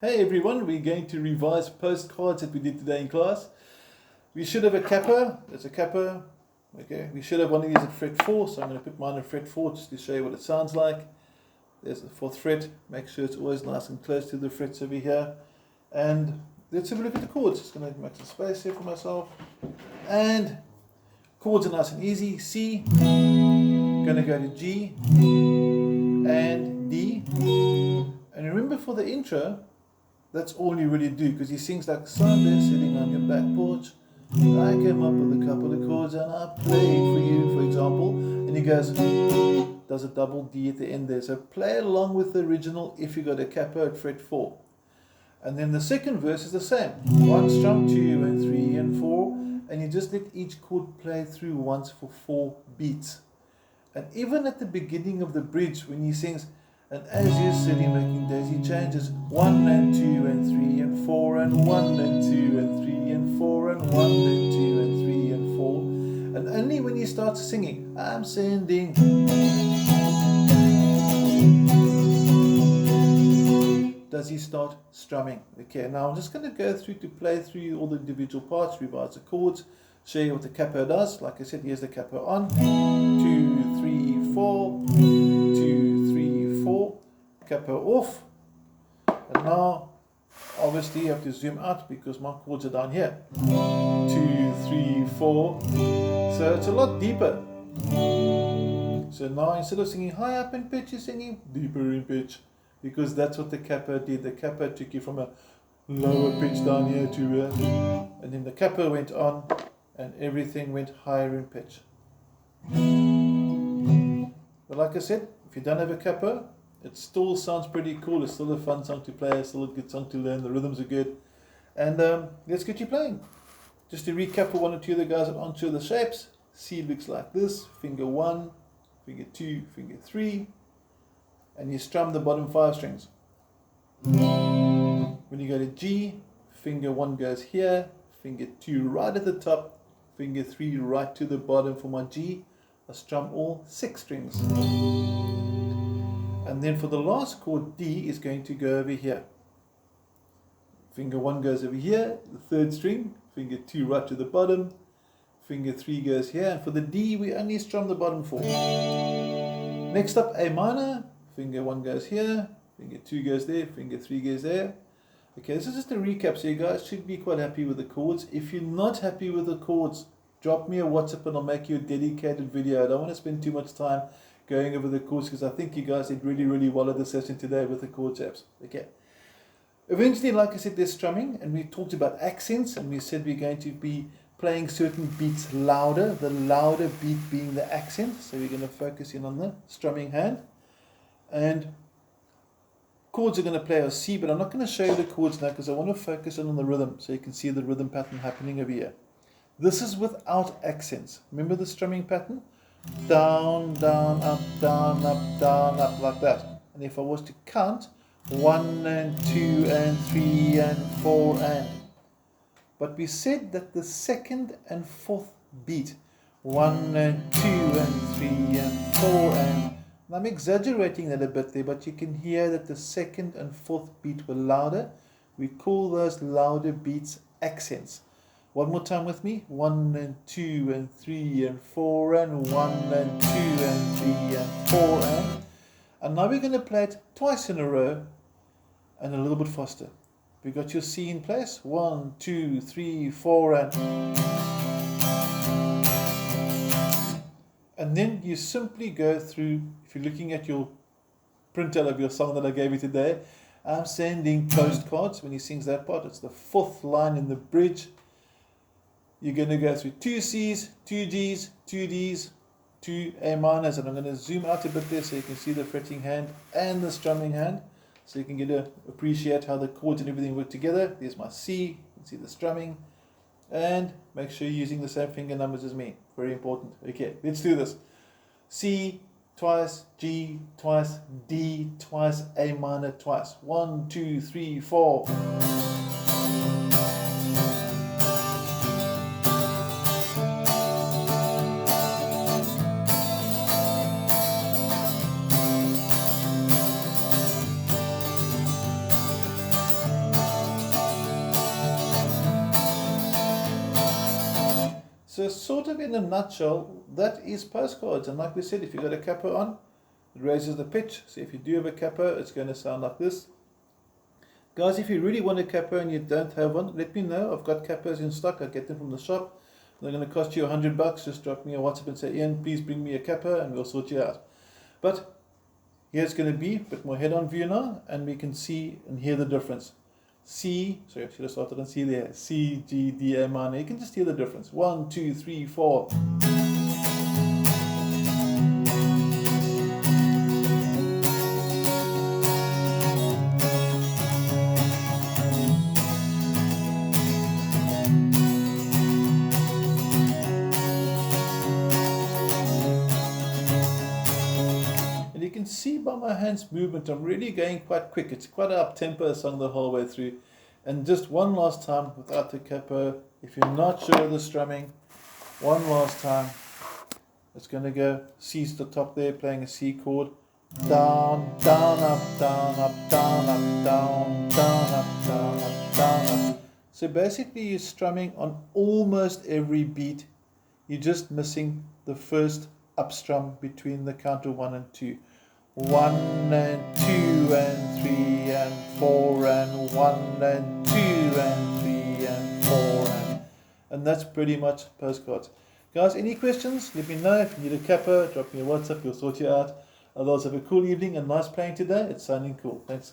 Hey everyone, we're going to revise postcards that we did today in class. We should have a capper. There's a capper. Okay, we should have one of these at fret 4, so I'm going to put mine at fret 4 just to show you what it sounds like. There's the 4th fret. Make sure it's always nice and close to the frets over here. And let's have a look at the chords. Just going to make some space here for myself. And chords are nice and easy. C, going to go to G, and D. And remember, for the intro, that's all you really do, because he sings like Sunday sitting on your back porch. I came up with a couple of chords and I played for you, for example. And he goes, does a double D at the end there. So play along with the original if you got a capo at fret 4. And then the second verse is the same. 1 strum, 2 and 3 and 4. And you just let each chord play through once for 4 beats. And even at the beginning of the bridge, when he sings, and as you're sitting making daisy changes, 1 and 2 and 3 and 4 and 1 and 2 and 3 and 4 and 1 and 2 and 3 and 4. And only when he starts singing, I'm sending, does he start strumming. Okay, now I'm just going to go through to play through all the individual parts, revise the chords, show you what the capo does. Like I said, here's the capo on. 2, 3, 4. 2, 3, 4. Capo off. And now, obviously, you have to zoom out because my chords are down here. 2, 3, 4. So it's a lot deeper. So now, instead of singing high up in pitch, you're singing deeper in pitch. Because that's what the capo did. The capo took you from a lower pitch down here to and then the capo went on and everything went higher in pitch. But like I said, if you don't have a capo, it still sounds pretty cool. It's still a fun song to play. It's still a good song to learn. The rhythms are good. And let's get you playing. Just to recap for one or two of the guys that aren't sure the shapes. C looks like this. Finger 1, finger 2, finger 3. And you strum the bottom 5 strings. When you go to G, finger 1 goes here, finger 2 right at the top, finger 3 right to the bottom for my G. I strum all 6 strings. And then for the last chord, D is going to go over here. Finger 1 goes over here, the 3rd string, finger 2 right to the bottom, finger 3 goes here, and for the D we only strum the bottom 4. Next up, A minor. Finger 1 goes here, finger 2 goes there, finger 3 goes there. Okay, this is just a recap, so you guys should be quite happy with the chords. If you're not happy with the chords, drop me a WhatsApp and I'll make you a dedicated video. I don't want to spend too much time going over the chords because I think you guys did really, really well at the session today with the chord shapes. Okay. Eventually, like I said, there's strumming, and we talked about accents, and we said we're going to be playing certain beats louder, the louder beat being the accent. So we're going to focus in on the strumming hand. And chords are going to play a C, but I'm not going to show you the chords now because I want to focus in on the rhythm so you can see the rhythm pattern happening over here. This is without accents. Remember the strumming pattern? Down, down, up, like that. And if I was to count, 1 and 2 and 3 and 4 and. But we said that the 2nd and 4th beat, 1 and 2 and 3 and 4 and. I'm exaggerating that a bit there, but you can hear that the 2nd and 4th beat were louder. We call those louder beats accents. One more time with me. 1 and 2 and 3 and 4 and 1 and 2 and 3 and 4 and. And now we're going to play it twice in a row and a little bit faster. We got your C in place. 1, 2, 3, 4 and. And then you simply go through, if you're looking at your printout of your song that I gave you today, I'm sending postcards. When he sings that part, it's the 4th line in the bridge. You're going to go through 2 C's, 2 G's, 2 D's, 2 A minors, and I'm going to zoom out a bit there so you can see the fretting hand and the strumming hand, so you can get to appreciate how the chords and everything work together. There's my C, you can see the strumming. And make sure you're using the same finger numbers as me. Very important. Okay, let's do this. C twice, G twice, D twice, A minor twice. 1, 2, 3, 4. So sort of in a nutshell, that is Postcards. And like we said, if you've got a capper on, it raises the pitch. So if you do have a capper, it's going to sound like this. Guys, if you really want a capper and you don't have one, let me know. I've got cappers in stock. I get them from the shop. They're going to cost you $100. Just drop me a WhatsApp and say, Ian, please bring me a capper and we'll sort you out. But here it's going to be a bit more head-on view now, and we can see and hear the difference. C, sorry, I should have started on C there. C, G, D, A minor. You can just hear the difference. 1, 2, 3, 4. And you can see by my hands movement, I'm really going quite quick. It's quite an up-tempo song the whole way through. And just one last time without the capo, if you're not sure of the strumming, one last time. It's going to go C's the top there, playing a C chord. Down, down, up, down, up, down, up, down, down, up, down, up, down, up. So basically you're strumming on almost every beat. You're just missing the first up strum between the count of 1 and 2. 1 and 2 and 3 and 4 and 1 and 2 and 3 and 4 and that's pretty much Postcards. Guys, any questions? Let me know. If you need a capper, drop me a WhatsApp, we'll sort you out. Otherwise, have a cool evening and nice playing today. It's sounding cool. Thanks.